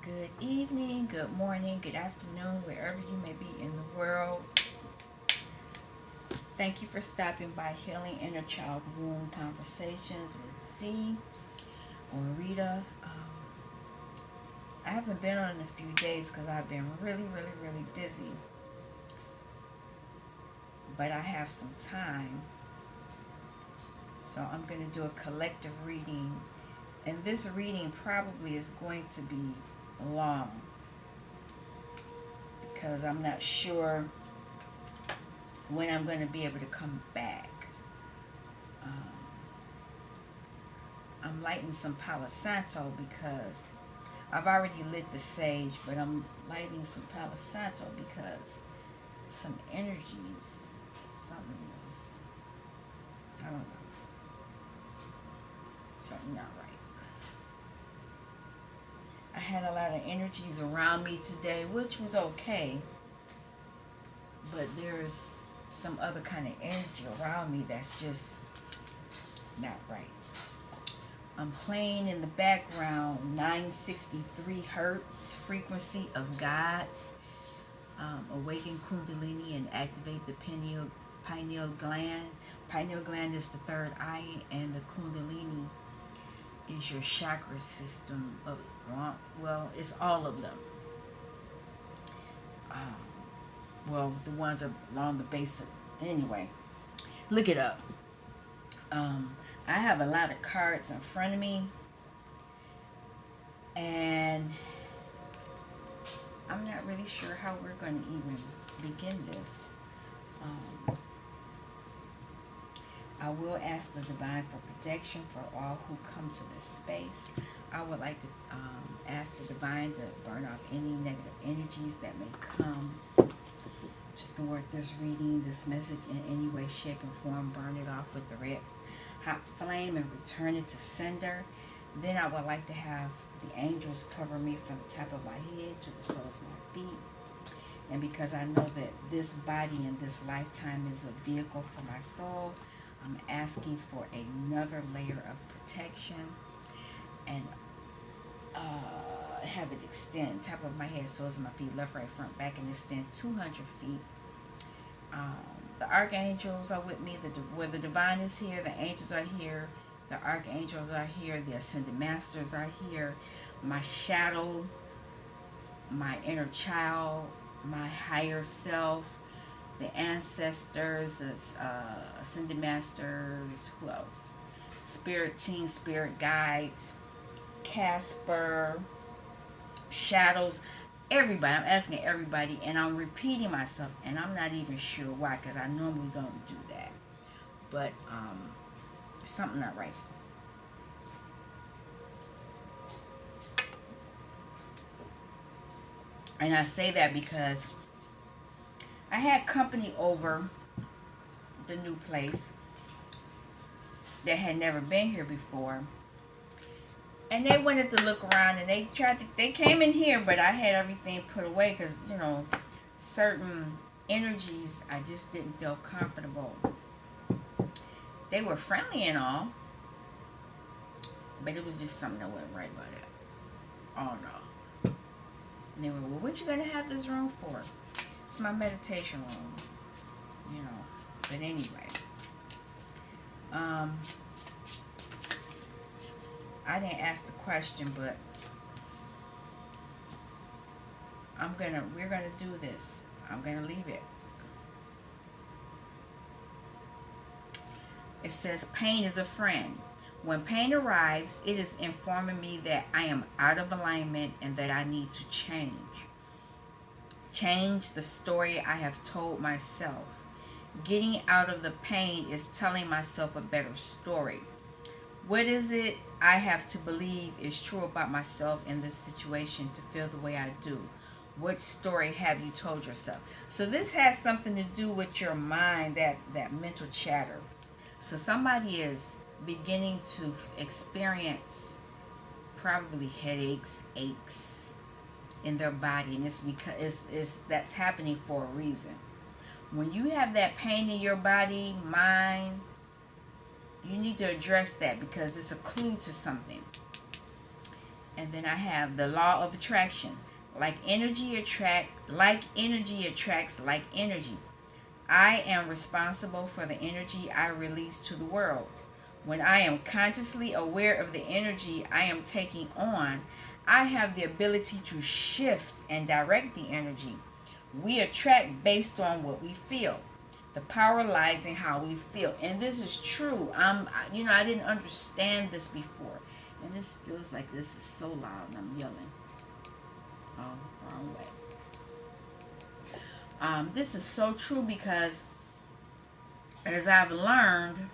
Good evening, good morning, good afternoon, wherever you may be in the world. Thank you for stopping by Healing Inner Child Wound Conversations with Z or Rita. I haven't been on in a few days because I've been really busy. But I have some time. So I'm going to do a collective reading. And this reading probably is going to be long because I'm not sure when I'm going to be able to come back. Um, I'm lighting some Palo Santo because I've already lit the sage, but I'm lighting some Palo Santo because some energies, something is, I don't know, something not right. I had a lot of energies around me today, which was okay, but there's some other kind of energy around me that's just not right. I'm playing in the background 963 hertz frequency of God's awaken Kundalini and activate the pineal gland. Pineal gland is the third eye, and the Kundalini is your chakra system. Well, it's all of them. Well, the ones along the base. Anyway, look it up. I have a lot of cards in front of me, and I'm not really sure how we're going to even begin this. I will ask the divine for protection for all who come to this space. I would like to ask the divine to burn off any negative energies that may come to thwart this reading, this message in any way, shape, and form. Burn it off with the red hot flame and return it to sender. Then I would like to have the angels cover me from the top of my head to the soles of my feet. And because I know that this body in this lifetime is a vehicle for my soul, I'm asking for another layer of protection and have it extend top of my head, soles of my feet, left, right, front, back, and extend 200 feet. The archangels are with me. Where the divine is here, the angels are here, the archangels are here, the ascended masters are here, my shadow, my inner child, my higher self, the ancestors, ascended masters, who else? Spirit team, spirit guides, Casper, shadows, everybody. I'm asking everybody, and I'm repeating myself, and I'm not even sure why, because I normally don't do that. But something not right. And I say that because I had company over the new place that had never been here before, and they wanted to look around, and they came in here, but I had everything put away because certain energies I just didn't feel comfortable. They were friendly and all, but it was just something that wasn't right about it. Oh no. And they were, well, what you gonna have this room for? It's my meditation room. But anyway, I didn't ask the question, but we're gonna do this. I'm gonna leave it. It says pain is a friend. When pain arrives, it is informing me that I am out of alignment and that I need to change. Change the story I have told myself. Getting out of the pain is telling myself a better story. What is it I have to believe is true about myself in this situation to feel the way I do? What story have you told yourself? So this has something to do with your mind, that mental chatter. So somebody is beginning to experience probably headaches, aches in their body, and it's because that's happening for a reason. When you have that pain in your body, mind, you need to address that because it's a clue to something. And then I have the law of attraction. Like energy attracts like energy. I am responsible for the energy I release to the world. When I am consciously aware of the energy I am taking on, I have the ability to shift and direct the energy. We attract based on what we feel. The power lies in how we feel. And this is true. I didn't understand this before. And this feels like this is so loud and I'm yelling. Oh, wrong way. This is so true because as I've learned,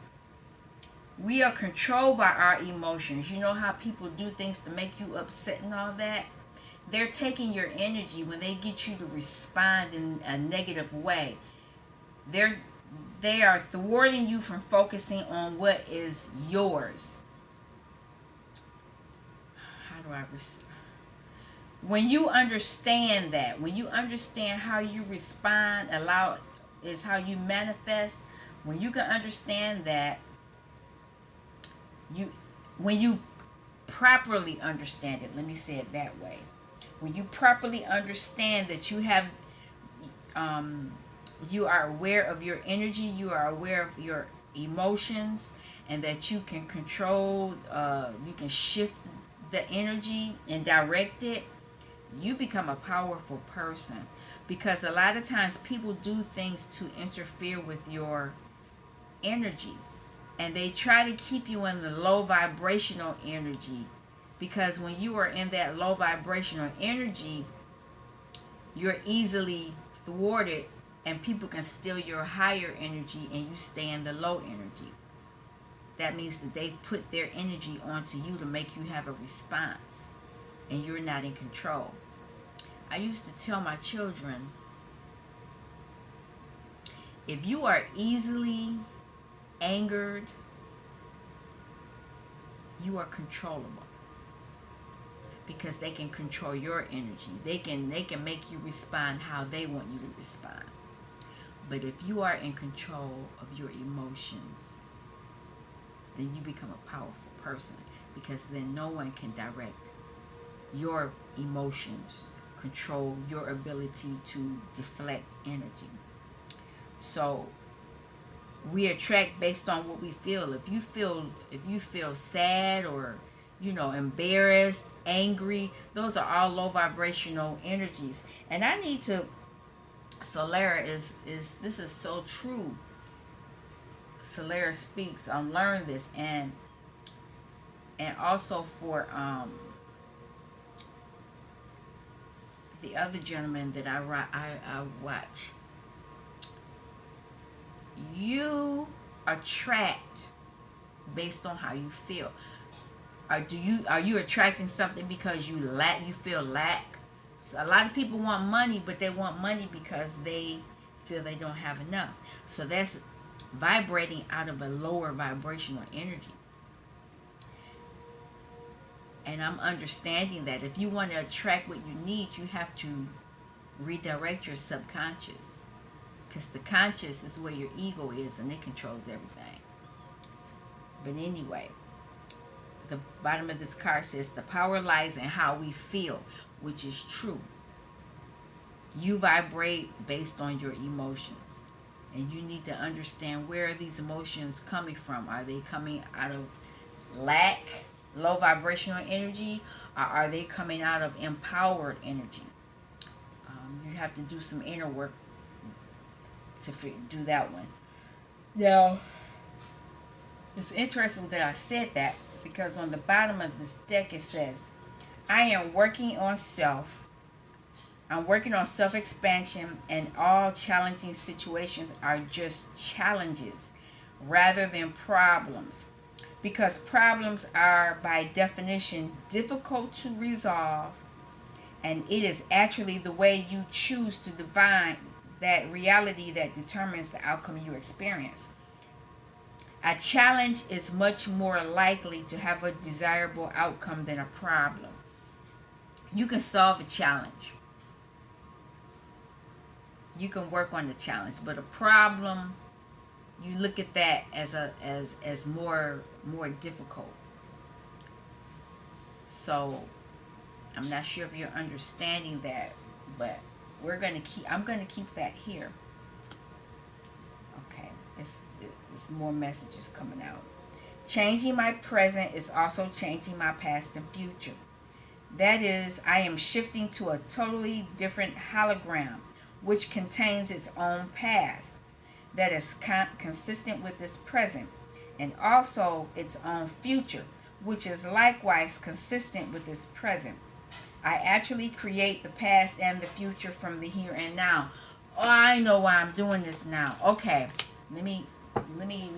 we are controlled by our emotions. You know how people do things to make you upset and all that? They're taking your energy when they get you to respond in a negative way. They're they are thwarting you from focusing on what is yours. How do I when you understand that, when you understand how you respond, allow is how you manifest. When you can understand that, you when you properly understand it, let me say it that way. When you properly understand that you are aware of your energy, you are aware of your emotions, and that you can control, you can shift the energy and direct it, you become a powerful person. Because a lot of times people do things to interfere with your energy, and they try to keep you in the low vibrational energy, because when you are in that low vibrational energy, you're easily thwarted, and people can steal your higher energy and you stay in the low energy. That means that they put their energy onto you to make you have a response, and you're not in control. I used to tell my children, if you are easily angered, you are controllable, because they can control your energy. They can make you respond how they want you to respond. But if you are in control of your emotions, then you become a powerful person, because then no one can direct your emotions, control your ability to deflect energy. So we attract based on what we feel. If you feel sad, or embarrassed, angry, those are all low vibrational energies. And I need to Solara is this is so true. Solara speaks. Learn this, and also for the other gentleman that I watch. You attract based on how you feel. Are you attracting something because you feel lack? So a lot of people want money, but they want money because they feel they don't have enough. So that's vibrating out of a lower vibrational energy. And I'm understanding that if you want to attract what you need, you have to redirect your subconscious, because the conscious is where your ego is, and it controls everything. But anyway, the bottom of this card says the power lies in how we feel, which is true. You vibrate based on your emotions, and you need to understand, where are these emotions coming from? Are they coming out of lack, low vibrational energy, or are they coming out of empowered energy? You have to do some inner work to do that one. Now, it's interesting that I said that, because on the bottom of this deck it says, I am working on self. I'm working on self-expansion, and all challenging situations are just challenges rather than problems. Because problems are, by definition, difficult to resolve, and it is actually the way you choose to define that reality that determines the outcome you experience. A challenge is much more likely to have a desirable outcome than a problem. You can solve a challenge. You can work on the challenge, but a problem, you look at that as more difficult. So I'm not sure if you're understanding that, but I'm gonna keep that here. Okay, it's more messages coming out. Changing my present is also changing my past and future. That is, I am shifting to a totally different hologram, which contains its own past, that is consistent with its present, and also its own future, which is likewise consistent with its present. I actually create the past and the future from the here and now. Oh, I know why I'm doing this now. Okay, let me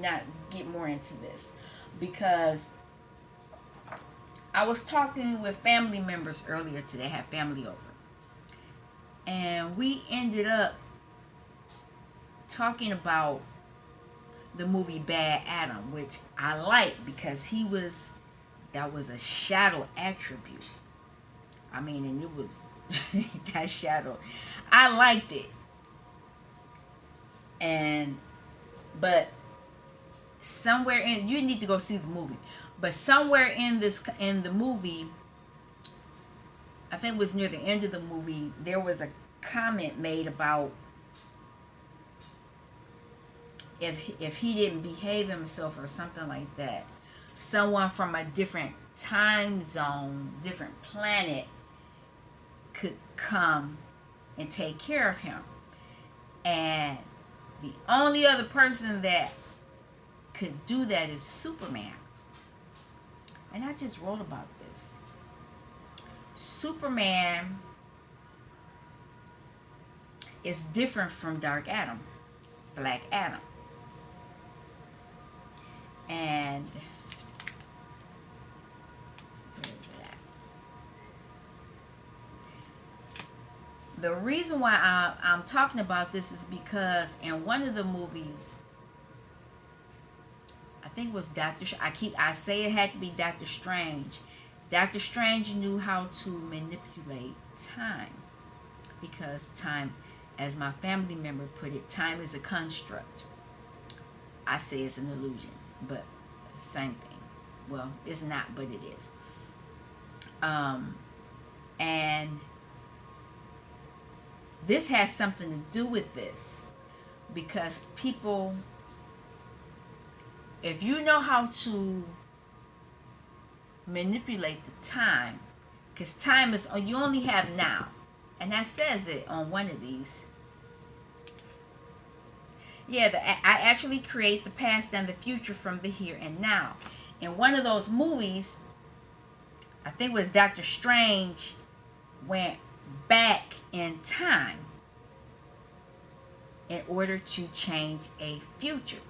not get more into this, because I was talking with family members earlier today. I had family over, and we ended up talking about the movie Bad Adam, which I like because that was a shadow attribute. I mean, and it was that shadow. I liked it. And but somewhere in, you need to go see the movie. But somewhere in the movie, I think it was near the end of the movie, there was a comment made about if he didn't behave himself or something like that, someone from a different time zone, different planet could come and take care of him. And the only other person that could do that is Superman. And I just wrote about this. Superman is different from Dark Adam, Black Adam. And the reason why I'm talking about this is because in one of the movies, I think it was I say it had to be Doctor Strange. Doctor Strange knew how to manipulate time, because time, as my family member put it, time is a construct. I say it's an illusion, but same thing. Well, it's not, but it is. And this has something to do with this, because people, if you know how to manipulate the time, because time is, you only have now, and that says it on one of these. Yeah, I actually create the past and the future from the here and now. In one of those movies, I think it was Doctor Strange, went back in time in order to change a future.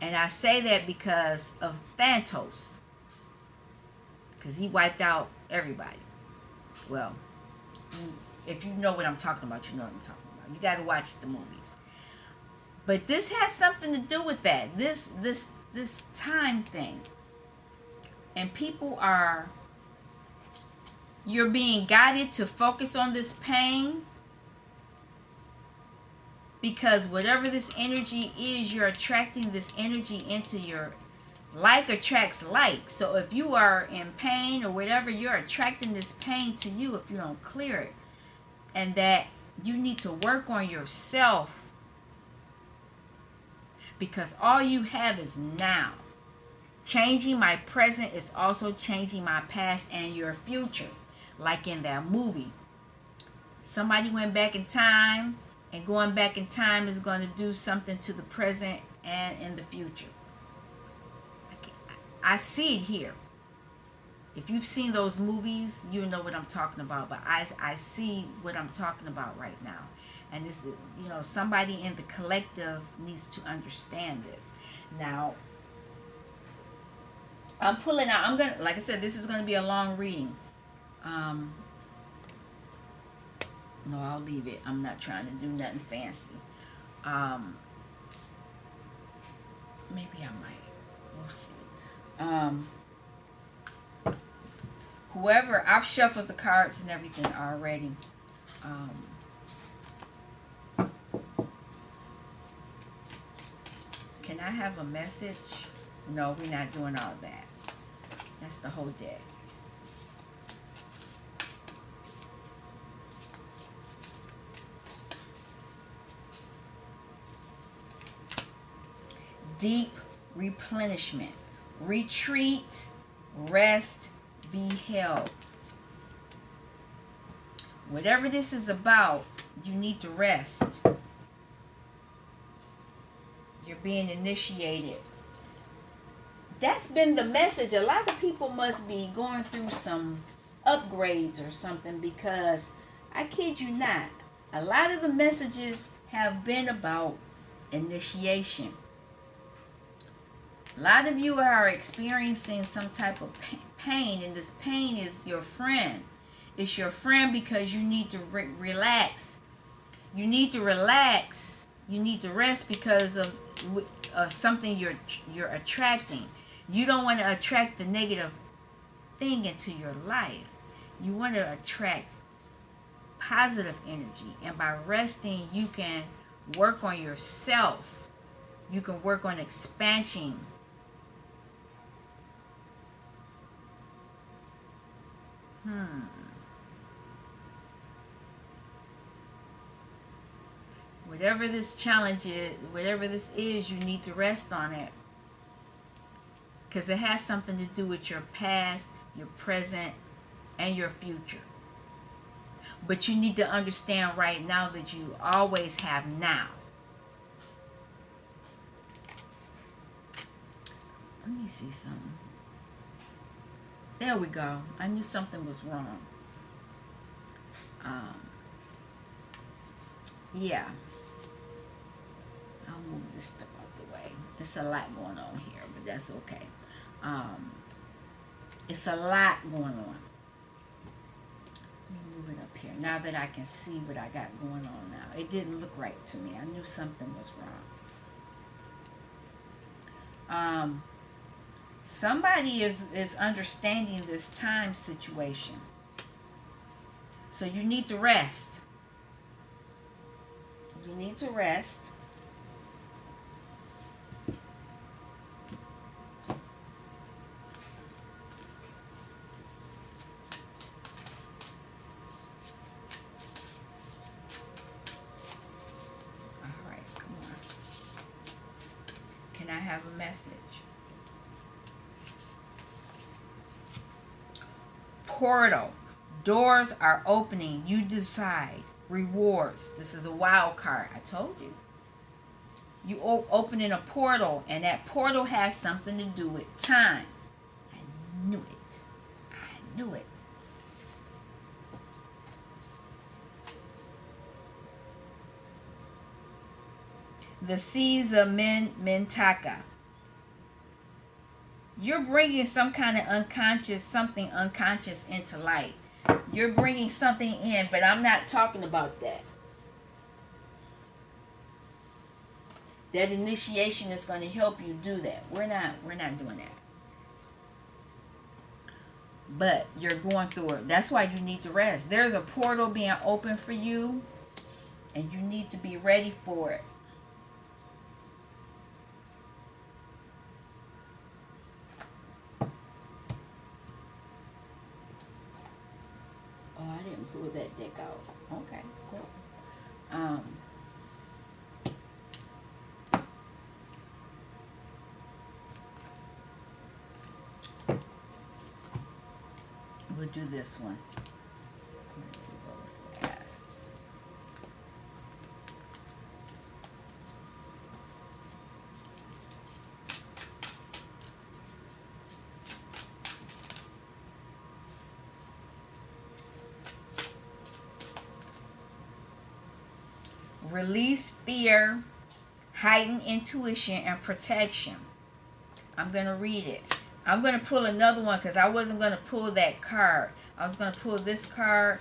And I say that because of Thanos, because he wiped out everybody. Well, if you know what I'm talking about, you know what I'm talking about. You got to watch the movies. But this has something to do with that. This time thing. And people are, you're being guided to focus on this pain, because whatever this energy is, you're attracting this energy into your, like attracts like. So if you are in pain or whatever, you're attracting this pain to you if you don't clear it. And that you need to work on yourself, because all you have is now. Changing my present is also changing my past and your future. Like in that movie, somebody went back in time, and going back in time is going to do something to the present and in the future. I see it here. If you've seen those movies, you know what I'm talking about. But I see what I'm talking about right now. And this is, somebody in the collective needs to understand this. Now, I'm pulling out, like I said, this is going to be a long reading. No, I'll leave it. I'm not trying to do nothing fancy. Maybe I might. We'll see. Whoever, I've shuffled the cards and everything already. Can I have a message? No, we're not doing all that. That's the whole deck. deep replenishment. Retreat, rest, be held. Whatever this is about, you need to rest. You're being initiated. That's been the message. A lot of people must be going through some upgrades or something, because I kid you not, a lot of the messages have been about initiation. A lot of you are experiencing some type of pain, and this pain is your friend. It's your friend because you need to relax. You need to relax. You need to rest because of something you're attracting. You don't want to attract the negative thing into your life. You want to attract positive energy, and by resting, you can work on yourself. You can work on expansion. Whatever this challenge is, whatever this is, you need to rest on it, because it has something to do with your past, your present, and your future. But you need to understand right now that you always have now. Let me see something. There we go. I knew something was wrong. Yeah. I'll move this stuff out the way. It's a lot going on here, but that's okay. It's a lot going on. Let me move it up here. Now that I can see what I got going on now. It didn't look right to me. I knew something was wrong. Somebody is understanding this time situation. So you need to rest. You need to rest. All right, come on. Can I have a message? Portal. Doors are opening. You decide. Rewards. This is a wild card. I told you. You opening a portal, and that portal has something to do with time. I knew it. I knew it. The seeds of Mintaka. You're bringing some kind of something unconscious into light. You're bringing something in, but I'm not talking about that. That initiation is going to help you do that. We're not doing that. But you're going through it. That's why you need to rest. There's a portal being open for you, and you need to be ready for it. Oh, I didn't pull that deck out. Okay, cool. We'll do this one. What was last? Release fear, heighten intuition, and protection. I'm going to read it. I'm going to pull another one because I wasn't going to pull that card. I was going to pull this card.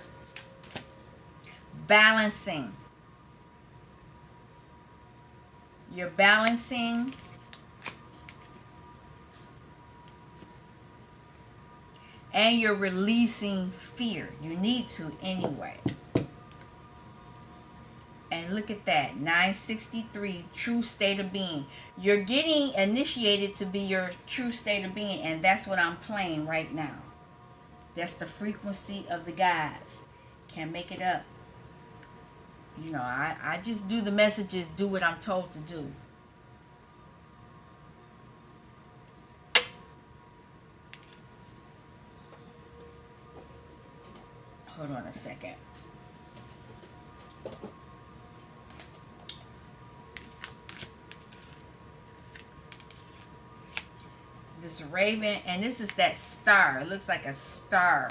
Balancing. You're balancing. And you're releasing fear. You need to anyway. And look at that, 963, true state of being. You're getting initiated to be your true state of being, and that's what I'm playing right now. That's the frequency of the guides. Can't make it up. You know, I just do the messages, do what I'm told to do. Hold on a second. This raven, and this is that star. It looks like a star.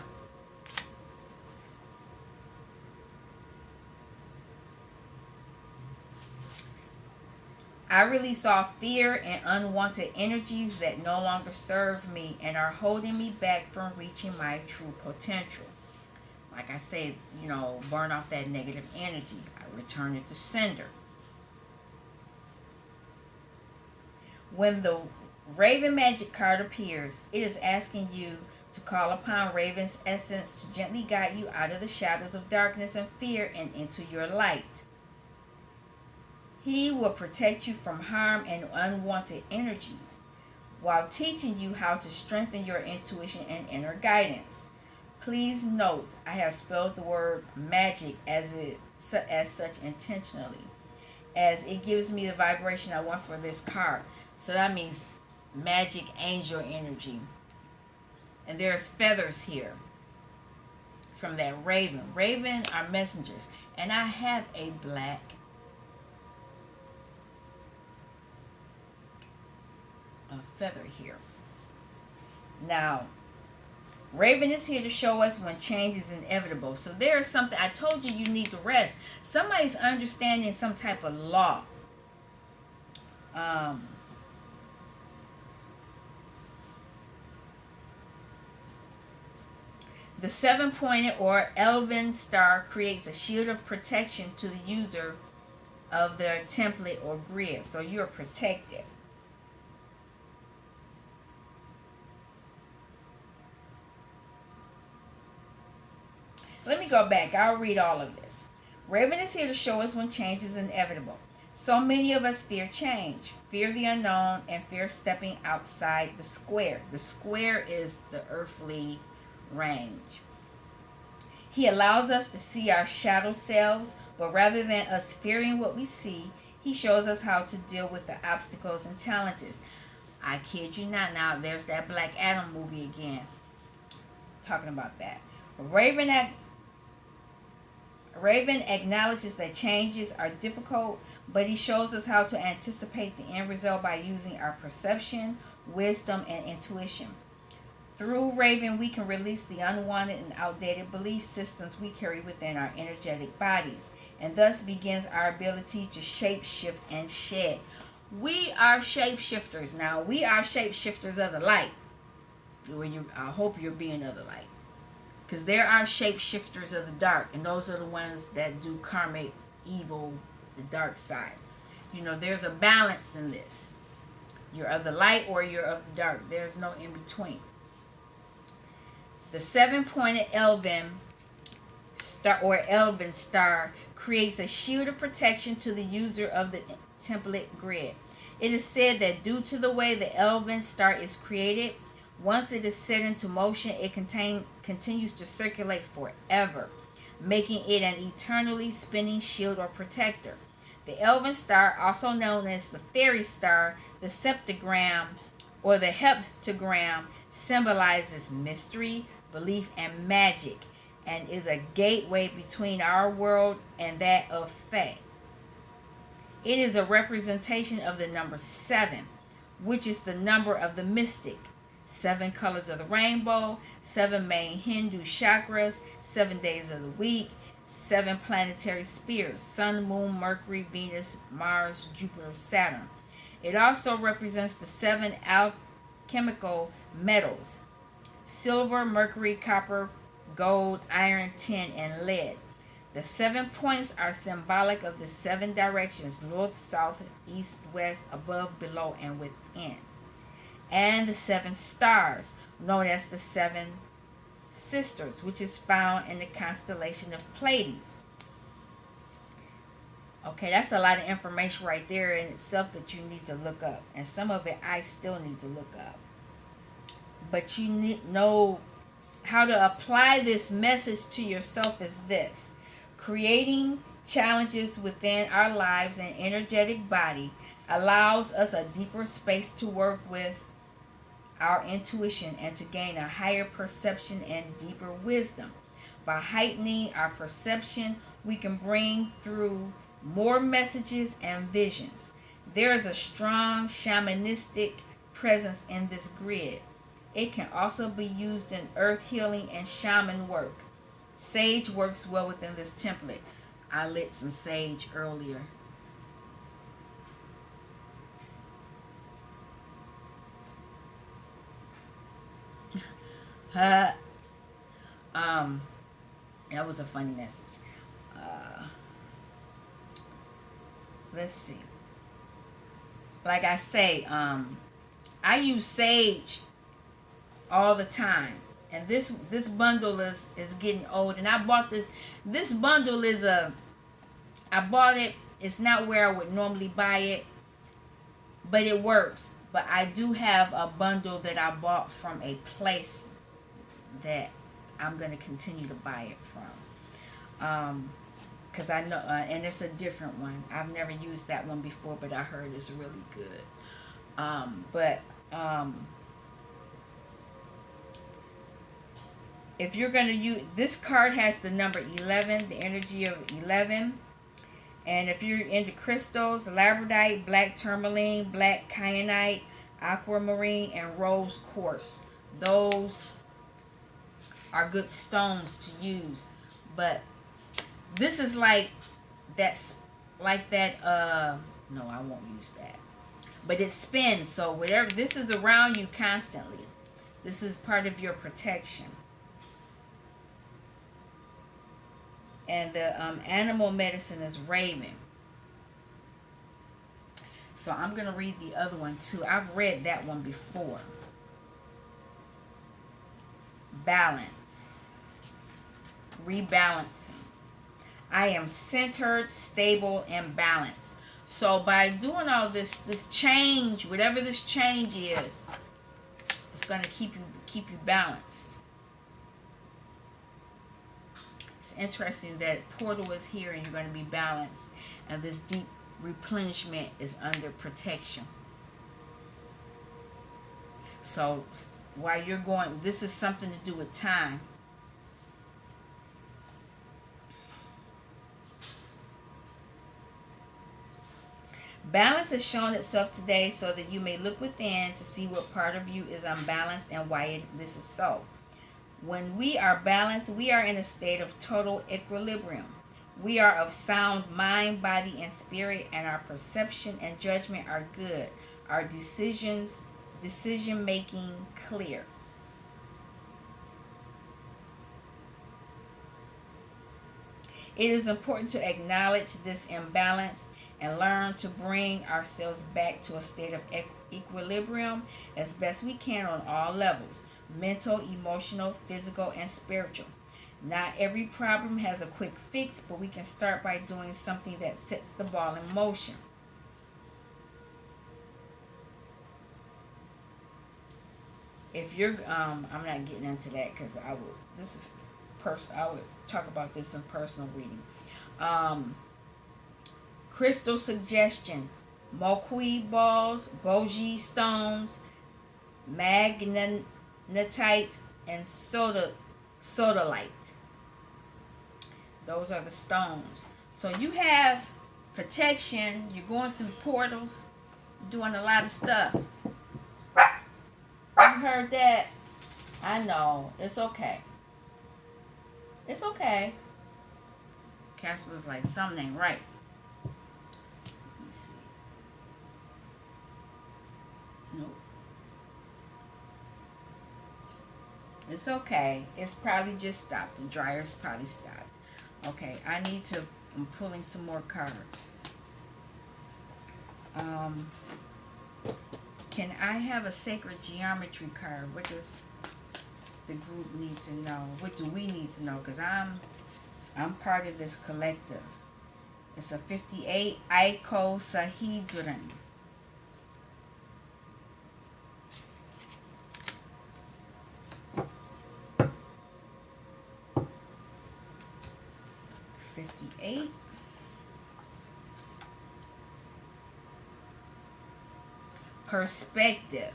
I release all fear and unwanted energies that no longer serve me and are holding me back from reaching my true potential. Like I said, burn off that negative energy. I return it to sender. When the Raven Magic card appears, it is asking you to call upon Raven's essence to gently guide you out of the shadows of darkness and fear and into your light. He will protect you from harm and unwanted energies while teaching you how to strengthen your intuition and inner guidance. Please note, I have spelled the word magic as such intentionally, as it gives me the vibration I want for this card. So that means magic angel energy. And there's feathers here from that raven. Raven are messengers. And I have a black feather here. Now, Raven is here to show us when change is inevitable. So there is something, I told you need to rest. Somebody's understanding some type of law. The seven-pointed or elven star creates a shield of protection to the user of their template or grid. So you're protected. Let me go back. I'll read all of this. Raven is here to show us when change is inevitable. So many of us fear change, fear the unknown, and fear stepping outside the square. The square is the earthly range. He allows us to see our shadow selves, but rather than us fearing what we see, he shows us how to deal with the obstacles and challenges. I kid you not. Now, there's that Black Adam movie again, talking about that. Raven acknowledges that changes are difficult, but he shows us how to anticipate the end result by using our perception, wisdom, and intuition. Through Raven, we can release the unwanted and outdated belief systems we carry within our energetic bodies, and thus begins our ability to shape shift and shed. We are shapeshifters. Now, we are shapeshifters of the light. I hope you're being of the light. Because there are shapeshifters of the dark, and those are the ones that do karmic evil, the dark side. There's a balance in this. You're of the light or you're of the dark. There's no in between. The seven-pointed elven star creates a shield of protection to the user of the template grid. It is said that due to the way the elven star is created, once it is set into motion, it continues to circulate forever, making it an eternally spinning shield or protector. The elven star, also known as the fairy star, the septagram or the heptagram, symbolizes mystery, belief, and magic, and is a gateway between our world and that of Fae. It is a representation of the number 7, which is the number of the mystic. 7 colors of the rainbow, 7 main Hindu chakras, 7 days of the week, 7 planetary spheres: Sun, Moon, Mercury, Venus, Mars, Jupiter, Saturn. It also represents the 7 alchemical metals: silver, mercury, copper, gold, iron, tin, and lead. The 7 points are symbolic of the 7 directions: north, south, east, west, above, below, and within. And the 7 stars, known as the 7 sisters, which is found in the constellation of Pleiades. Okay, that's a lot of information right there in itself that you need to look up. And some of it I still need to look up. But you need to know how to apply this message to yourself is this: creating challenges within our lives and energetic body allows us a deeper space to work with our intuition and to gain a higher perception and deeper wisdom. By heightening our perception, we can bring through more messages and visions. There is a strong shamanistic presence in this grid. It can also be used in earth healing and shaman work. Sage works well within this template. I lit some sage earlier. Uh, um, that was a funny message. Uh, let's see. Like I say, I use sage all the time, and this bundle is getting old. And I bought this. This bundle is a. I bought it. It's not where I would normally buy it, but it works. But I do have a bundle that I bought from a place that I'm gonna continue to buy it from. Because I know, and it's a different one. I've never used that one before, but I heard it's really good. But if you're going to use this card, has the number 11, the energy of 11. And if you're into crystals, labradorite, black tourmaline, black kyanite, aquamarine, and rose quartz, those are good stones to use. But this is that's like that. No, I won't use that. But it spins, so whatever, this is around you constantly. This is part of your protection. And the animal medicine is raven. So I'm going to read the other one too. I've read that one before. Balance. Rebalancing. I am centered, stable, and balanced. So by doing all this change, whatever this change is, it's going to keep you balanced. It's interesting that portal is here and you're going to be balanced, and this deep replenishment is under protection. So while you're going, this is something to do with time. Balance has shown itself today so that you may look within to see what part of you is unbalanced and why this is so. When we are balanced, we are in a state of total equilibrium. We are of sound mind, body, and spirit, and our perception and judgment are good. Our decision making clear. It is important to acknowledge this imbalance and learn to bring ourselves back to a state of equilibrium as best we can on all levels: mental, emotional, physical, and spiritual. Not every problem has a quick fix, but we can start by doing something that sets the ball in motion. If you're, I'm not getting into that because I would. This is I would talk about this in personal reading. Um, Crystal suggestion: moquid balls, bogie stones, magnetite, and sodalite. Those are the stones. So you have protection. You're going through portals, doing a lot of stuff. You heard that? I know. It's okay. It's okay. Casper's like, something ain't right. Let me see. Nope. It's okay. It's probably just stopped. The dryer's probably stopped. Okay, I'm pulling some more cards. Can I have a sacred geometry card? What does the group need to know? What do we need to know? Because I'm part of this collective. It's a 58 icosahedron. Perspective.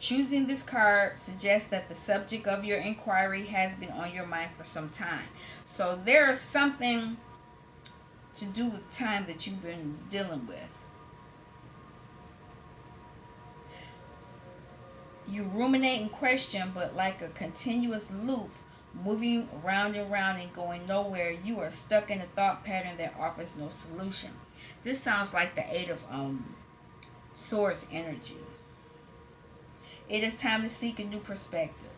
Choosing this card suggests that the subject of your inquiry has been on your mind for some time. So there is something to do with time that you've been dealing with. You ruminate and question, but like a continuous loop, moving round and round and going nowhere, you are stuck in a thought pattern that offers no solution. This sounds like the Eight of Swords energy. It is time to seek a new perspective.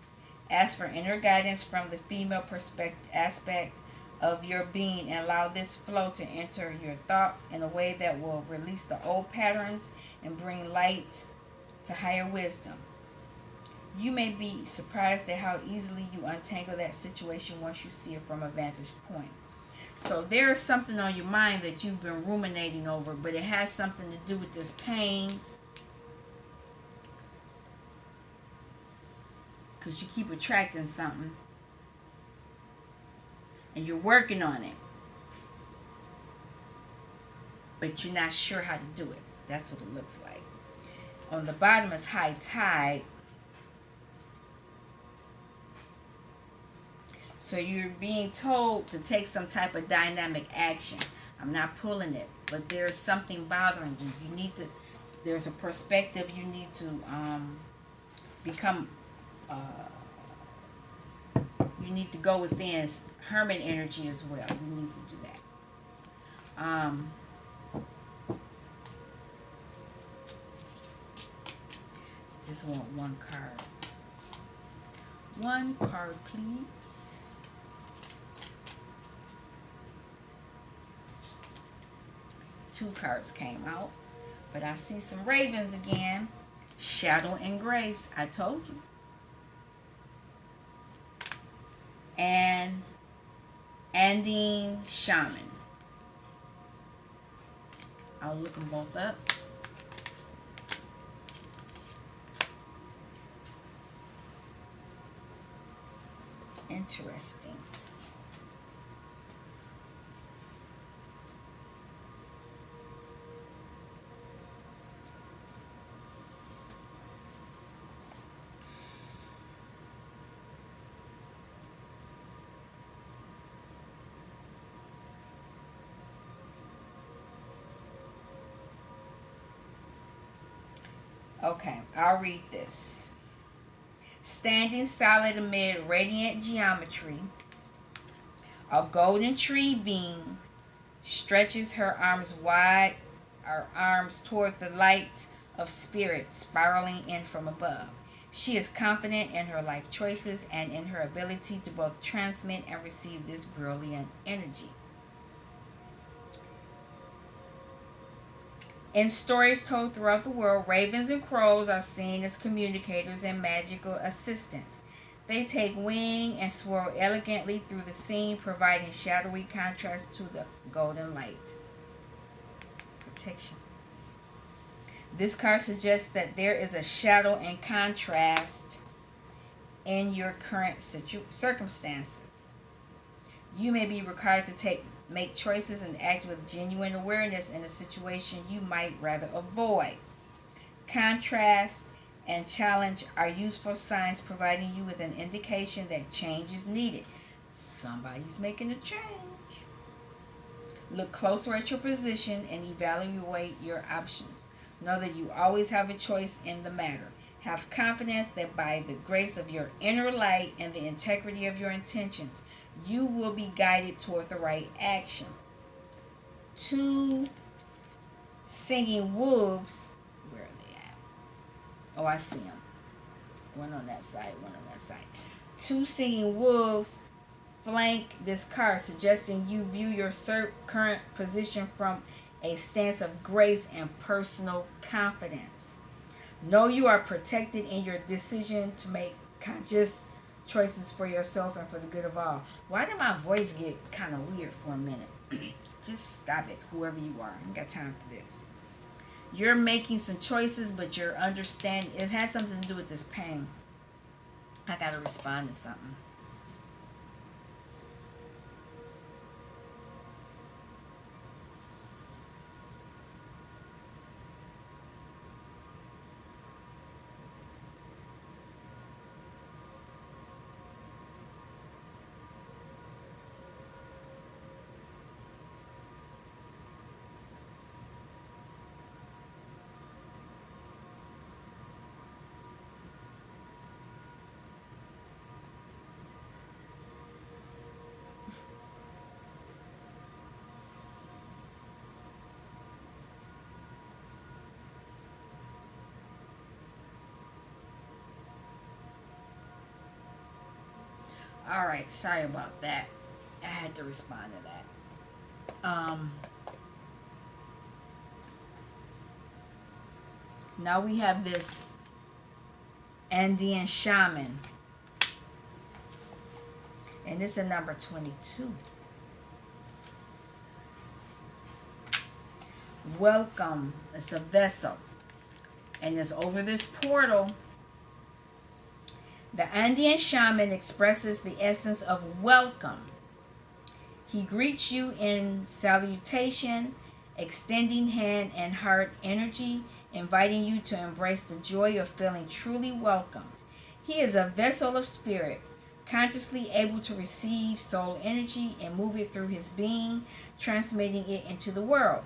Ask for inner guidance from the female perspective aspect of your being and allow this flow to enter your thoughts in a way that will release the old patterns and bring light to higher wisdom. You may be surprised at how easily you untangle that situation once you see it from a vantage point. So there is something on your mind that you've been ruminating over, but it has something to do with this pain, because you keep attracting something and you're working on it, but you're not sure how to do it. That's what it looks like. On the bottom is high tide. So you're being told to take some type of dynamic action. I'm not pulling it, but there's something bothering you. You need to, there's a perspective you need to become, uh, you need to go within. It's hermit energy as well. You need to do that. Just want one card. One card, please. Two cards came out, but I see some ravens again. Shadow and grace. I told you. And Andine Shaman. I'll look them both up. Interesting. Okay, I'll read this. Standing solid amid radiant geometry, a golden tree being stretches her arms wide, her arms toward the light of spirit spiraling in from above. She is confident in her life choices and in her ability to both transmit and receive this brilliant energy. In stories told throughout the world, ravens and crows are seen as communicators and magical assistants. They take wing and swirl elegantly through the scene, providing shadowy contrast to the golden light. Protection. This card suggests that there is a shadow and contrast in your current circumstances. You may be required to make choices and act with genuine awareness in a situation you might rather avoid. Contrast and challenge are useful signs providing you with an indication that change is needed. Somebody's making a change. Look closer at your position and evaluate your options. Know that you always have a choice in the matter. Have confidence that by the grace of your inner light and the integrity of your intentions, you will be guided toward the right action. Two singing wolves, where are they at? Oh, I see them. One on that side, one on that side. Two singing wolves flank this card, suggesting you view your current position from a stance of grace and personal confidence. Know you are protected in your decision to make conscious choices for yourself and for the good of all. Why did my voice get kind of weird for a minute? Just stop it, whoever you are. I ain't got time for this. You're making some choices, but you're understanding. It has something to do with this pain. I got to respond to something. All right, sorry about that. I had to respond to that. Now we have this Andean shaman, and this is number 22. Welcome. It's a vessel, and it's over this portal. The Andean shaman expresses the essence of welcome. He greets you in salutation, extending hand and heart energy, inviting you to embrace the joy of feeling truly welcomed. He is a vessel of spirit, consciously able to receive soul energy and move it through his being, transmitting it into the world.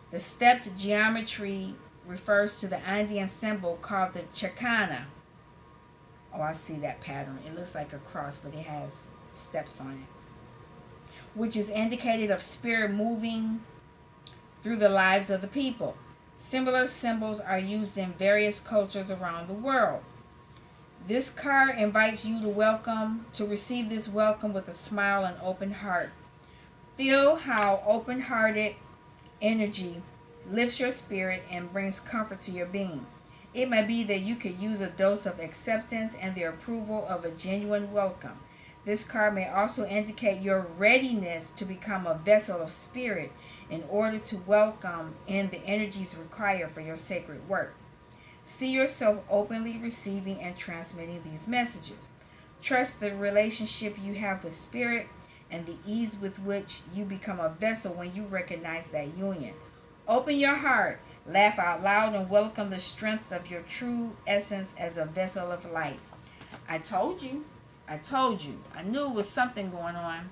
The stepped geometry refers to the Andean symbol called the chacana. Oh, I see that pattern. It looks like a cross, but it has steps on it, which is indicated of spirit moving through the lives of the people. Similar symbols are used in various cultures around the world. This card invites you to receive this welcome with a smile and open heart. Feel how open-hearted energy lifts your spirit and brings comfort to your being. It may be that you could use a dose of acceptance and the approval of a genuine welcome. This card may also indicate your readiness to become a vessel of spirit in order to welcome in the energies required for your sacred work. See yourself openly receiving and transmitting these messages. Trust the relationship you have with spirit and the ease with which you become a vessel when you recognize that union. Open your heart, laugh out loud, and welcome the strength of your true essence as a vessel of light. I told you. I told you. I knew it was something going on.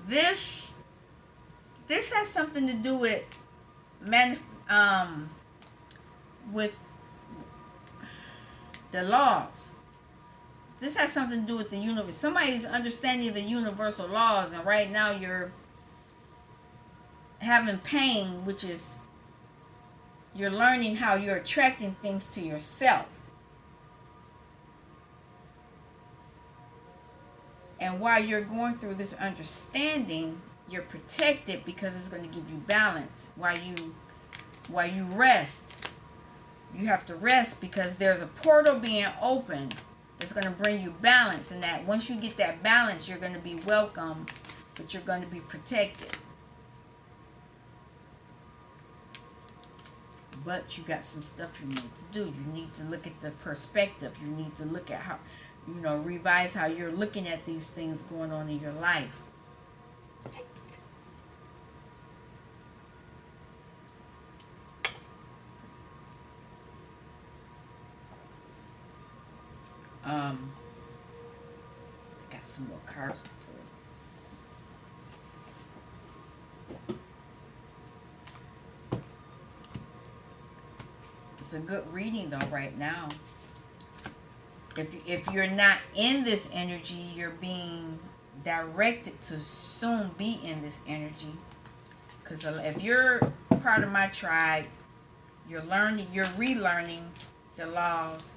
This has something to do with with the laws. This has something to do with the universe. Somebody's understanding the universal laws, and right now you're having pain, which is you're learning how you're attracting things to yourself. And while you're going through this understanding, you're protected because it's going to give you balance. While you rest, you have to rest because there's a portal being opened that's going to bring you balance, and that once you get that balance, you're going to be welcome, but you're going to be protected. But you got some stuff you need to do. You need to look at the perspective. You need to look at how, revise how you're looking at these things going on in your life. Got some more cards to pull. It's a good reading though right now. If you're not in this energy, you're being directed to soon be in this energy. Because if you're part of my tribe, you're relearning the laws.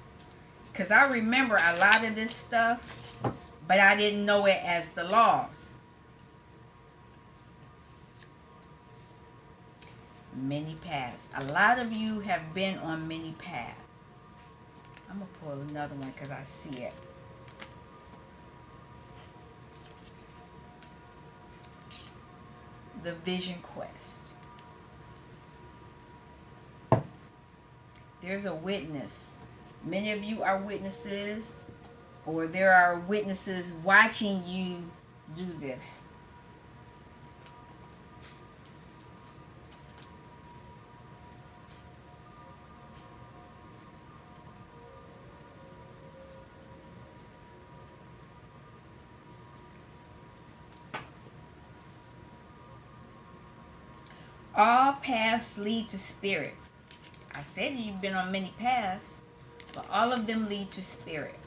Because I remember a lot of this stuff, but I didn't know it as the laws. Many paths. A lot of you have been on many paths. I'm going to pull another one because I see it. The Vision Quest. There's a witness. Many of you are witnesses, or there are witnesses watching you do this. All paths lead to spirit. I said you've been on many paths, but all of them lead to spirit.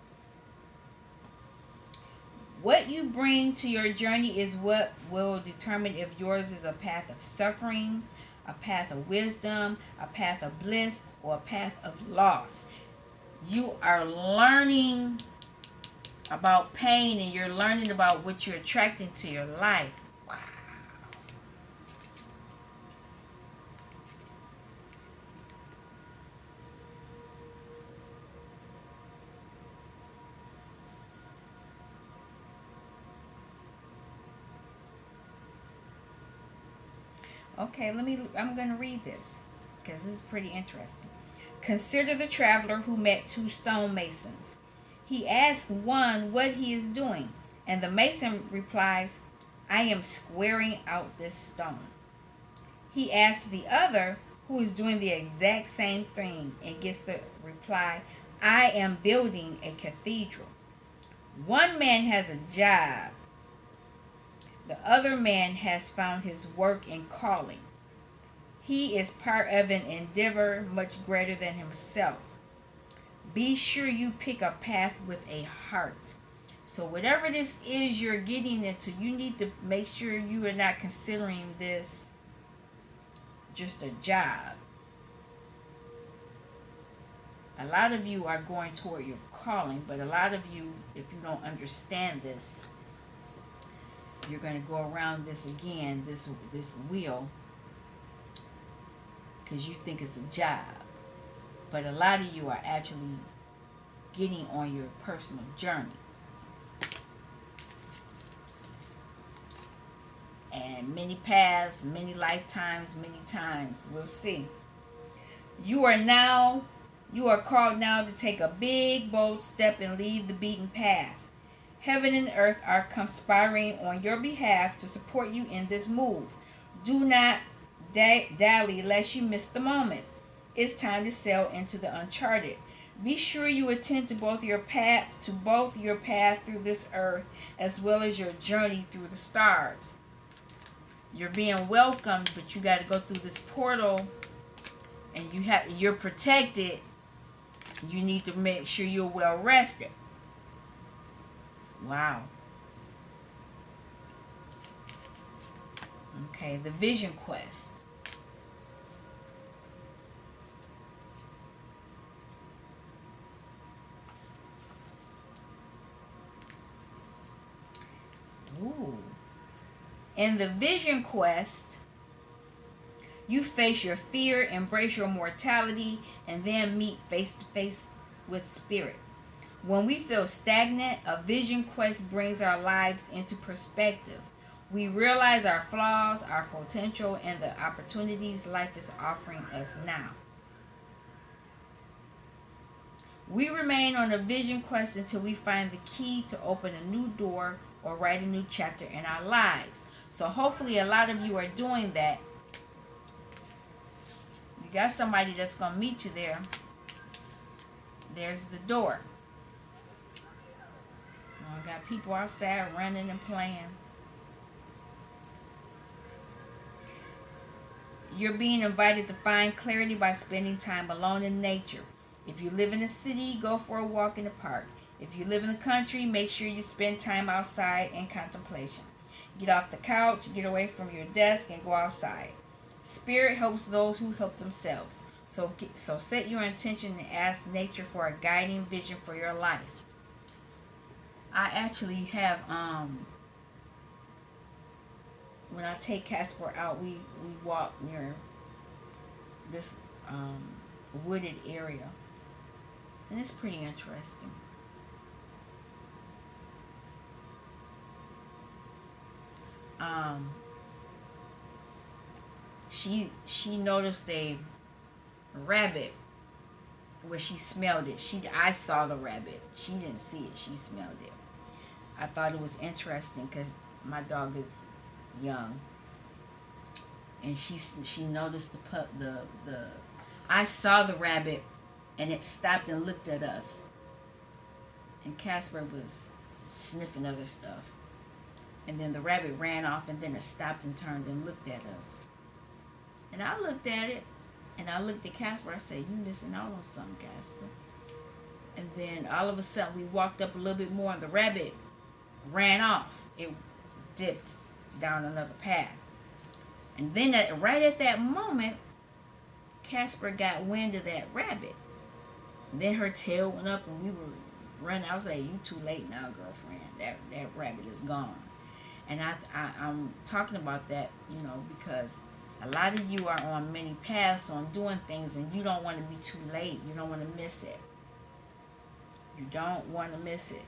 What you bring to your journey is what will determine if yours is a path of suffering, a path of wisdom, a path of bliss, or a path of loss. You are learning about pain, and you're learning about what you're attracting to your life. Wow. Okay, I'm going to read this because this is pretty interesting. Consider the traveler who met two stonemasons. He asks one what he is doing, and the mason replies, I am squaring out this stone. He asks the other, who is doing the exact same thing, and gets the reply, I am building a cathedral. One man has a job, the other man has found his work and calling. He is part of an endeavor much greater than himself. Be sure you pick a path with a heart. So, whatever this is you're getting into, you need to make sure you are not considering this just a job. A lot of you are going toward your calling, but a lot of you, if you don't understand this, you're going to go around this again, this wheel, because you think it's a job. But a lot of you are actually getting on your personal journey. And many paths, many lifetimes, many times. We'll see. You are called now to take a big, bold step and leave the beaten path. Heaven and earth are conspiring on your behalf to support you in this move. Do not dally lest you miss the moment. It's time to sail into the uncharted. Be sure you attend to both your path through this earth as well as your journey through the stars. You're being welcomed, but you got to go through this portal, and you're protected. You need to make sure you're well rested. Wow. Okay, the vision quest. Ooh. In the vision quest, you face your fear, embrace your mortality, and then meet face to face with spirit. When we feel stagnant, a vision quest brings our lives into perspective. We realize our flaws, our potential, and the opportunities life is offering us now. We remain on a vision quest until we find the key to open a new door or write a new chapter in our lives. So hopefully a lot of you are doing that. You got somebody that's going to meet you there. There's the door. I got people outside running and playing. You're being invited to find clarity by spending time alone in nature. If you live in a city, go for a walk in the park. If you live in the country, make sure you spend time outside in contemplation. Get off the couch, get away from your desk, and go outside. Spirit helps those who help themselves. So set your intention and ask nature for a guiding vision for your life. I actually have, when I take Casper out, we walk near this wooded area. And it's pretty interesting. She noticed a rabbit where she smelled it. I saw the rabbit. She didn't see it. She smelled it. I thought it was interesting because my dog is young, and she noticed the I saw the rabbit, and it stopped and looked at us. And Casper was sniffing other stuff, and then the rabbit ran off, and then it stopped and turned and looked at us. And I looked at it, and I looked at Casper. I said, "You missing out on something, Casper." And then all of a sudden, we walked up a little bit more, and the rabbit ran off. It dipped down another path. And then right at that moment, Casper got wind of that rabbit. Then her tail went up and we were running. I was like, "You too late now, girlfriend. That rabbit is gone." And I'm talking about that, because a lot of you are on many paths on doing things, and you don't want to be too late. You don't want to miss it. You don't want to miss it.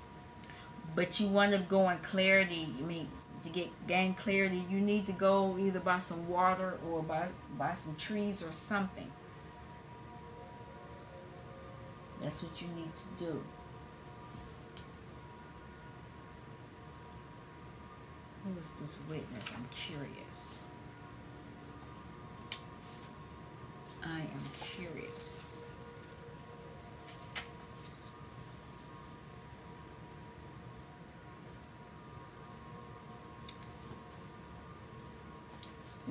But you want to go in clarity. I mean, to gain clarity, you need to go either by some water or by some trees or something. That's what you need to do. Who is this witness? I'm curious. I am curious.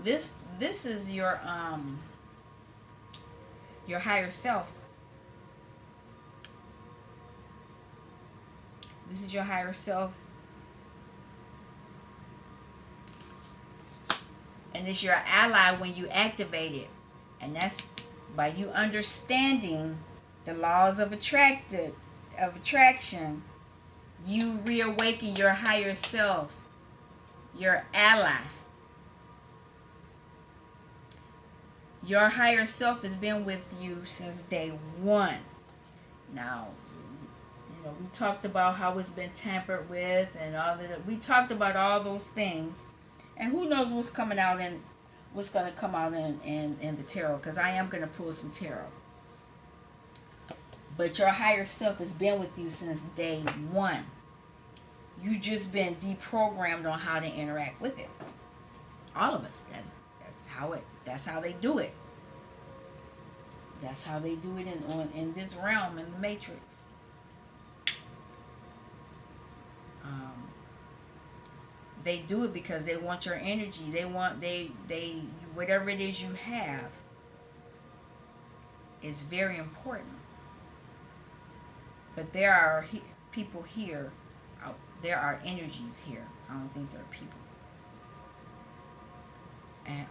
This is your higher self. This is your higher self, and it's your ally when you activate it, and that's by you understanding the laws of attraction. You reawaken your higher self, your ally. Your higher self has been with you since day one. Now, we talked about how it's been tampered with and all that. We talked about all those things, and who knows what's coming out and what's going to come out in the tarot, because I am going to pull some tarot. But your higher self has been with you since day one. You just been deprogrammed on how to interact with it. All of us. That's how they do it. That's how they do it in this realm, in the matrix. They do it because they want your energy. They whatever it is you have is very important. But there are people here. There are energies here. I don't think there are people. And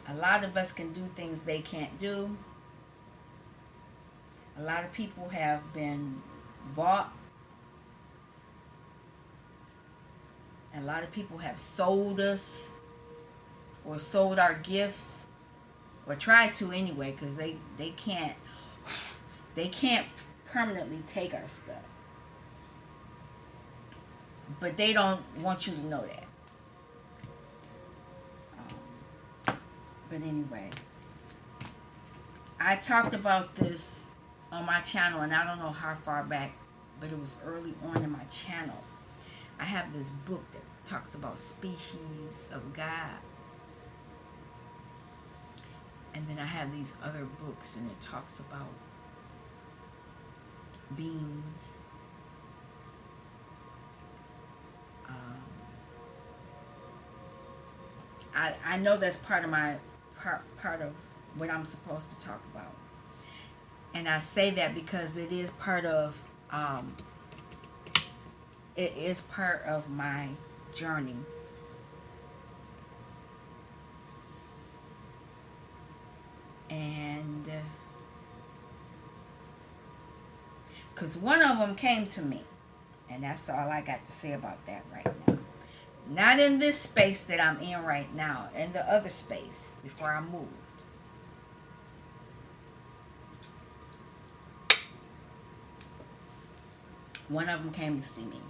a lot of us can do things they can't do. A lot of people have been bought. And a lot of people have sold us or sold our gifts, or tried to anyway, because they can't permanently take our stuff. But they don't want you to know that. But anyway, I talked about this on my channel, and I don't know how far back, but it was early on in my channel. I have this book that talks about species of God. And then I have these other books, and it talks about beings. I know that's part of my part of what I'm supposed to talk about, and I say that because it is part of my journey. And because one of them came to me, and that's all I got to say about that right now. Not in this space that I'm in right now, in the other space before I moved. One of them came to see me.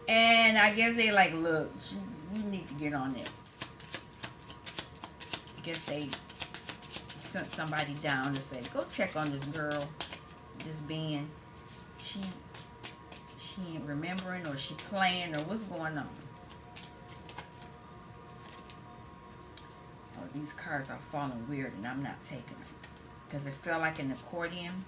And I guess they like, look, you need to get on it. I guess they sent somebody down to say, go check on this girl, this being. She ain't remembering, or she playing, or what's going on. Oh, these cards are falling weird, and I'm not taking them because it felt like an accordion.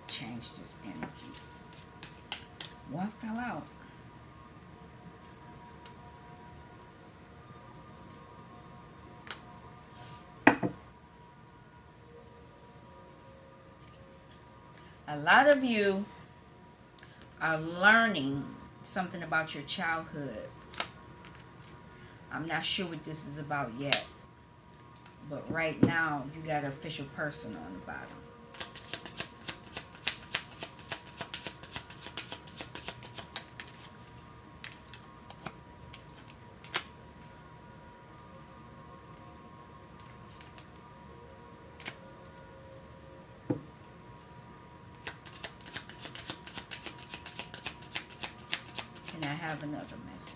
Change this energy. One fell out. A lot of you are learning something about your childhood. I'm not sure what this is about yet. But right now, you got an official person on the bottom. And I have another message.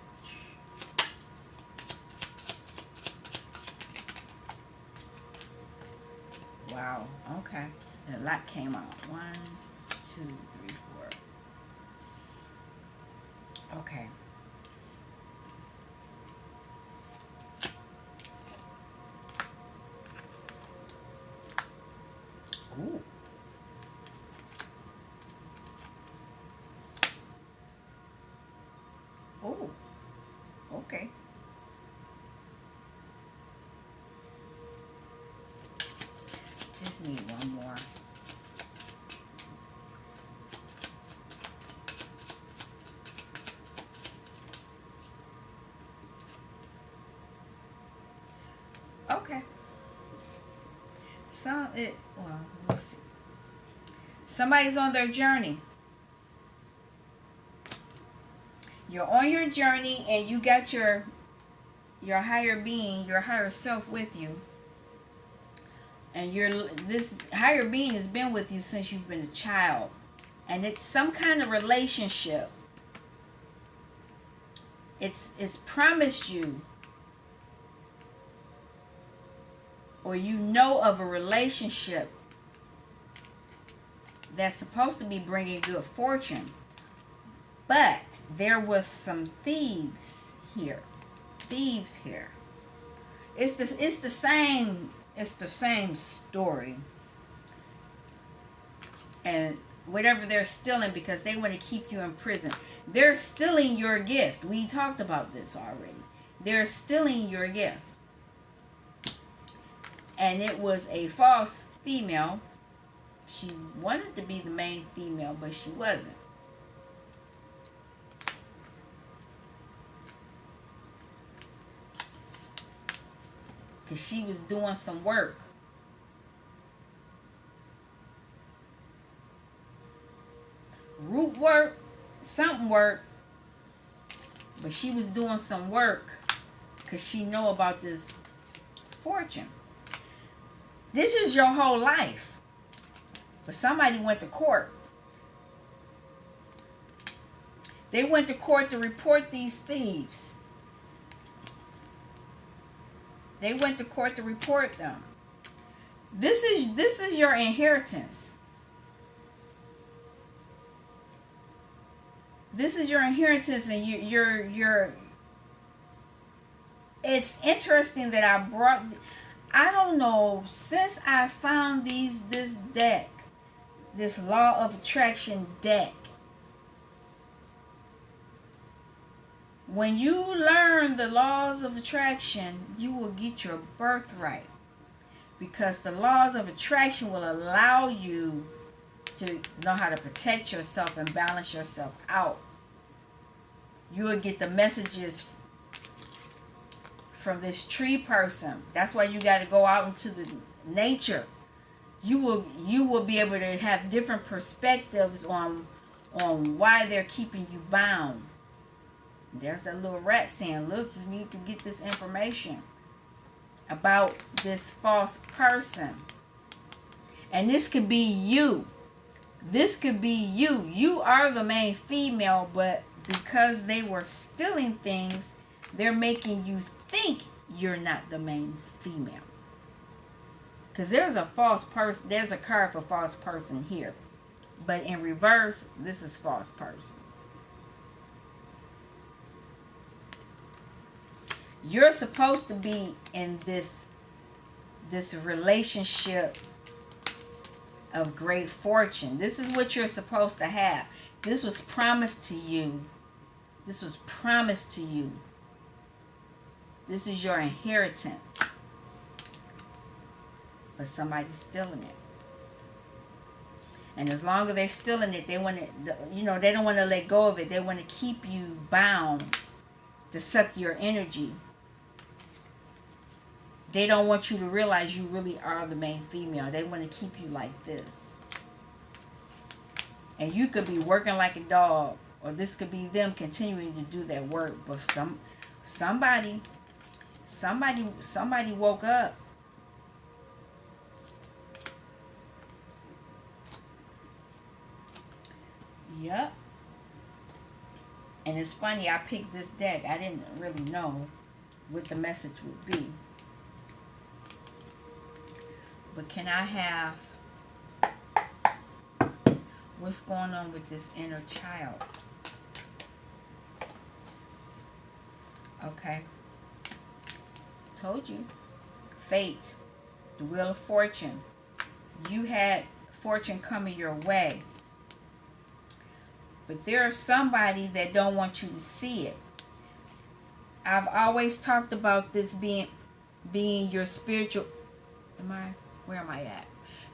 Wow, okay. A lot came out. 1, 2, 3, 4. Okay. Ooh. Ooh. Okay. Just need one more. Okay. Well, we'll see. Somebody's on their journey. You're on your journey and you got your higher being, your higher self with you. And this higher being has been with you since you've been a child. And it's some kind of relationship. It's promised you, or you know of a relationship that's supposed to be bringing good fortune. But there was some thieves here. It's the same story. And whatever they're stealing, because they want to keep you in prison. They're stealing your gift. We talked about this already. They're stealing your gift. And it was a false female. She wanted to be the main female, but she wasn't. Because she was doing some work. Root work, something work. But she was doing some work because she know about this fortune. This is your whole life. But somebody went to court. They went to court to report these thieves. They went to court to report them. This is your inheritance. This is your inheritance, and you're. It's interesting that I don't know, since I found this deck, this law of attraction deck. When you learn the laws of attraction, you will get your birthright. Because the laws of attraction will allow you to know how to protect yourself and balance yourself out. You will get the messages from this tree person. That's why you got to go out into the nature. You will be able to have different perspectives on why they're keeping you bound. There's that little rat saying, look, you need to get this information about this false person. And this could be you. This could be you. You are the main female, but because they were stealing things, they're making you think you're not the main female. Because there's a false person. There's a card for false person here. But in reverse, this is false person. You're supposed to be in this relationship of great fortune. This is what you're supposed to have. This was promised to you. This was promised to you. This is your inheritance. But somebody's stealing it. And as long as they're stealing it, they want to, they don't want to let go of it. They want to keep you bound to suck your energy They don't want you to realize you really are the main female. They want to keep you like this. And you could be working like a dog, or this could be them continuing to do that work. But somebody woke up. Yep. And it's funny, I picked this deck. I didn't really know what the message would be. But can I have what's going on with this inner child? Okay. Told you. Fate. The Wheel of Fortune. You had fortune coming your way. But there's somebody that don't want you to see it. I've always talked about this being your spiritual, where am I at?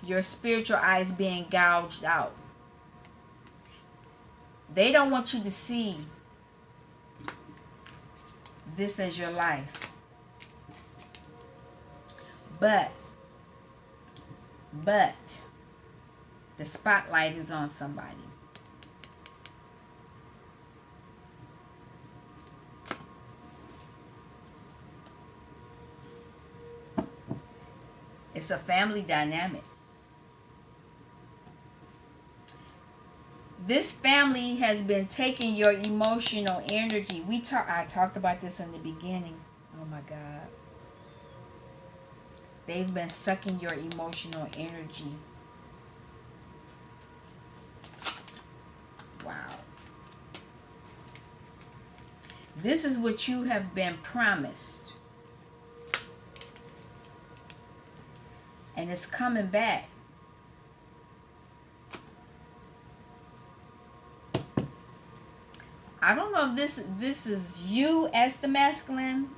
Your spiritual eyes being gouged out. They don't want you to see this as your life. But the spotlight is on somebody. It's a family dynamic. This family has been taking your emotional energy. I talked about this in the beginning. Oh my God. They've been sucking your emotional energy. Wow. This is what you have been promised. And it's coming back. I don't know if this is you as the masculine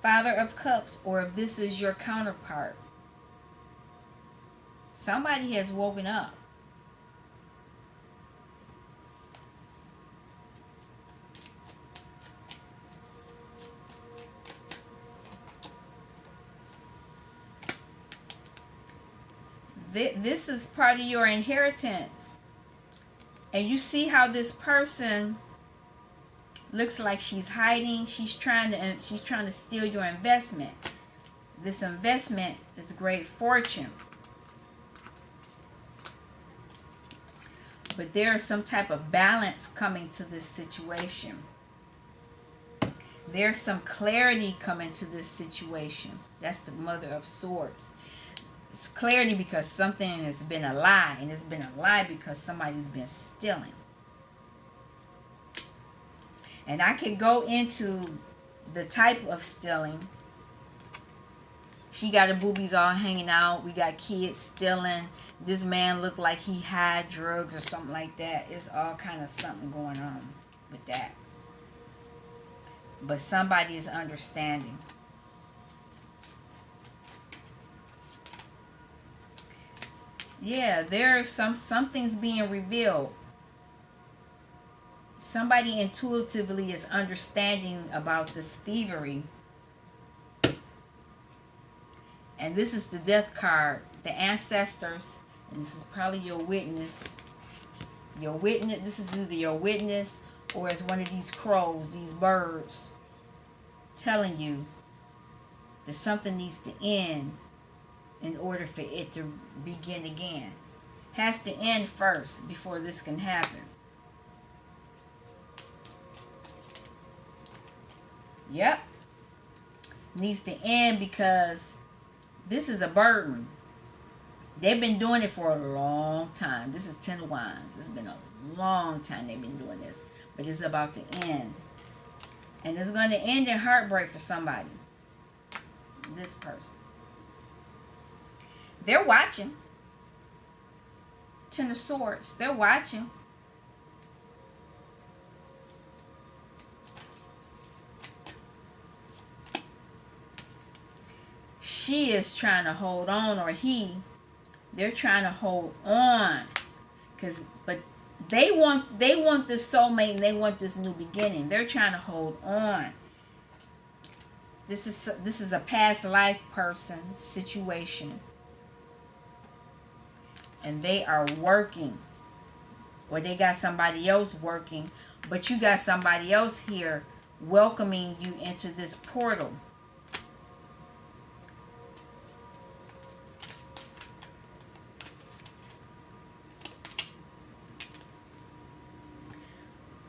Father of Cups, or if this is your counterpart. Somebody has woken up. This is part of your inheritance. And you see how this person looks like she's hiding. She's trying to steal your investment. This investment is great fortune. But there is some type of balance coming to this situation. There's some clarity coming to this situation. That's the Mother of Swords. It's clarity because something has been a lie, and it's been a lie because somebody's been stealing. And I could go into the type of stealing. She got her boobies all hanging out. We got kids stealing. This man looked like he had drugs or something like that. It's all kind of something going on with that. But somebody is understanding. Yeah, there's something's being revealed. Somebody intuitively is understanding about this thievery. And this is the Death card. The ancestors. And this is probably your witness. Your witness. This is either your witness or it's one of these crows, these birds, telling you that something needs to end in order for it to begin again. Has to end first before this can happen. Yep. Needs to end because this is a burden. They've been doing it for a long time. This is Ten of Wands. It's been a long time they've been doing this. But it's about to end. And it's going to end in heartbreak for somebody. This person. They're watching. Ten of Swords. They're watching. She is trying to hold on, or they're trying to hold on. But they want this soulmate and they want this new beginning. They're trying to hold on. This is a past life person situation, and they are working, or they got somebody else working, but you got somebody else here welcoming you into this portal.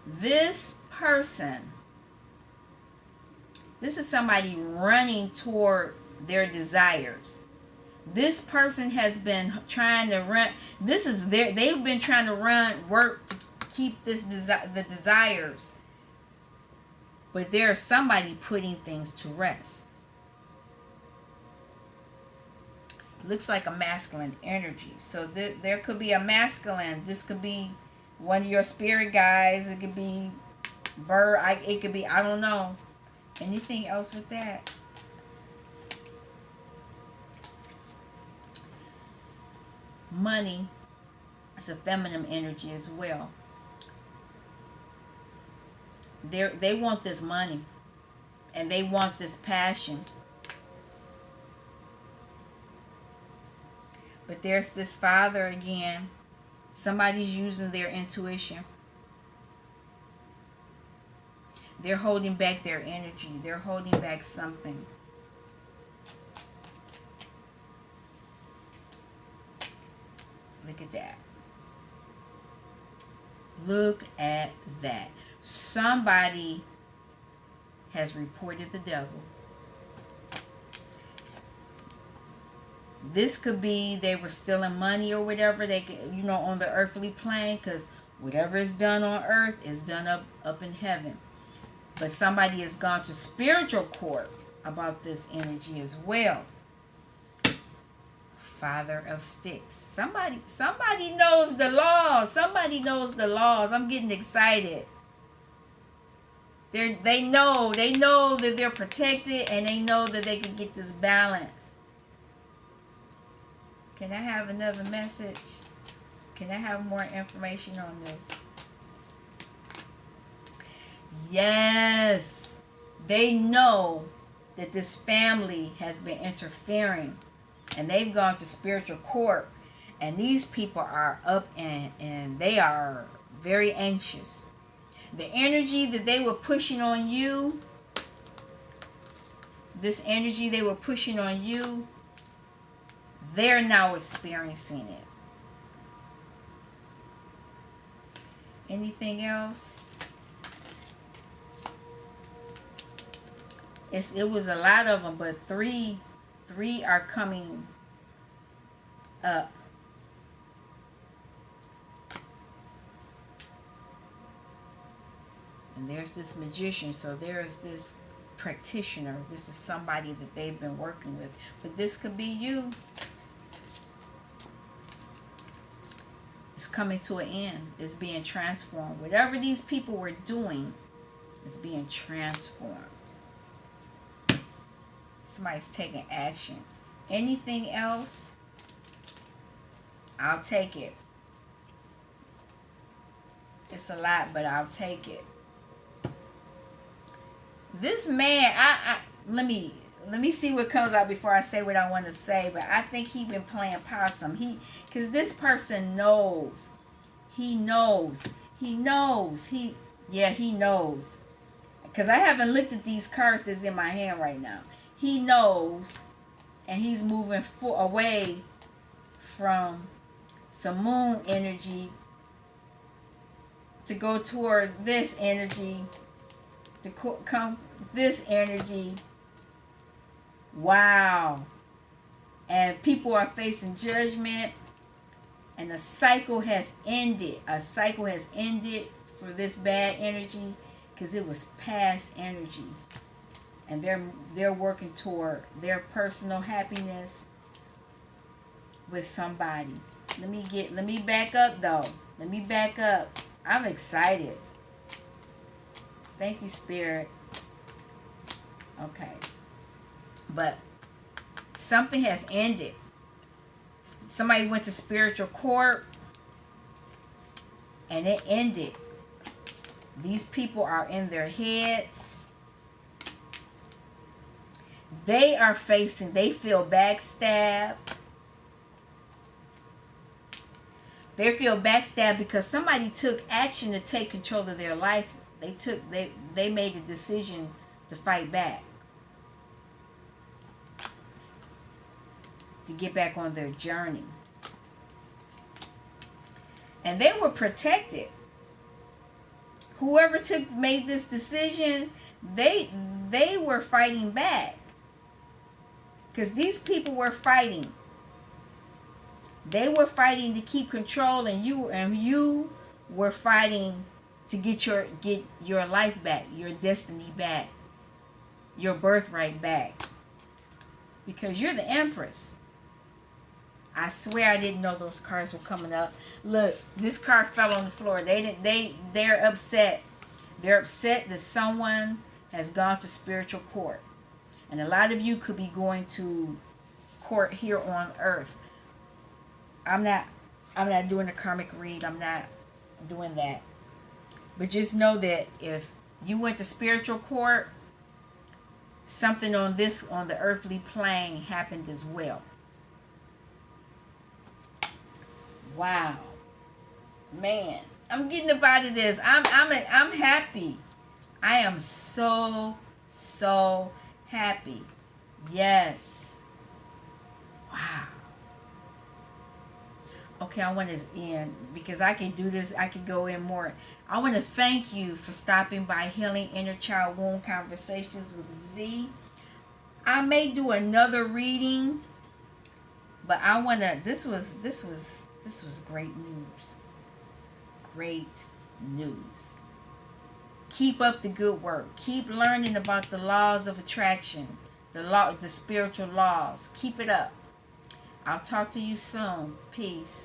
This person, this is somebody running toward their desires. This person has been trying to run. This is they've been trying to work to keep the desires. But there's somebody putting things to rest. Looks like a masculine energy. So there could be a masculine. This could be one of your spirit guides. It could be it could be, I don't know. Anything else with that? Money. It's a feminine energy as well. They want this money, and they want this passion. But there's this father again. Somebody's using their intuition. They're holding back their energy. They're holding back something. Look at that. Look at that. Somebody has reported the devil. This could be they were stealing money or whatever. They could, on the earthly plane, because whatever is done on earth is done up in heaven. But somebody has gone to spiritual court about this energy as well. Father of Sticks. Somebody knows the laws. Somebody knows the laws. I'm getting excited. They know that they're protected, and they know that they can get this balance. Can I have another message? Can I have more information on this? Yes. They know that this family has been interfering, and they've gone to spiritual court, and these people are up and they are very anxious. The energy that they were pushing on you, this energy they were pushing on you, they're now experiencing it. Anything else? It was a lot of them, but three are coming up. And there's this magician, so there's this practitioner. This is somebody that they've been working with. But this could be you. It's coming to an end. It's being transformed. Whatever these people were doing is being transformed. Somebody's taking action. Anything else? I'll take it. It's a lot, but I'll take it. This man, let me see what comes out before I say what I want to say. But I think he been playing possum. Because this person knows. He knows. He knows. He knows. Because I haven't looked at these cards that's in my hand right now. He knows, and he's moving away from some moon energy to go toward this energy, to come this energy. Wow. And people are facing judgment, and a cycle has ended. A cycle has ended for this bad energy, because it was past energy. And they're working toward their personal happiness with somebody. Let me back up though. Let me back up. I'm excited. Thank you, Spirit. Okay. But something has ended. Somebody went to spiritual court, and it ended. These people are in their heads. They are facing, they feel backstabbed. They feel backstabbed because somebody took action to take control of their life. They made a decision to fight back, to get back on their journey. And they were protected. Whoever made this decision, they were fighting back. Because these people were fighting. They were fighting to keep control, and you were fighting to get your life back, your destiny back, your birthright back. Because you're the Empress. I swear I didn't know those cards were coming up. Look, this card fell on the floor. They're upset. They're upset that someone has gone to spiritual court. And a lot of you could be going to court here on earth. I'm not doing a karmic read. I'm not doing that. But just know that if you went to spiritual court, something on the earthly plane happened as well. Wow. Man, I'm getting up out of this. I'm happy. I am so happy. Yes. Wow. Okay, I want to end because I can do this. I can go in more. I want to thank you for stopping by Healing Inner Child Wound Conversations with Z. I may do another reading, but I want to. This was great news. Great news. Keep up the good work. Keep learning about the laws of attraction, the spiritual laws. Keep it up. I'll talk to you soon. Peace.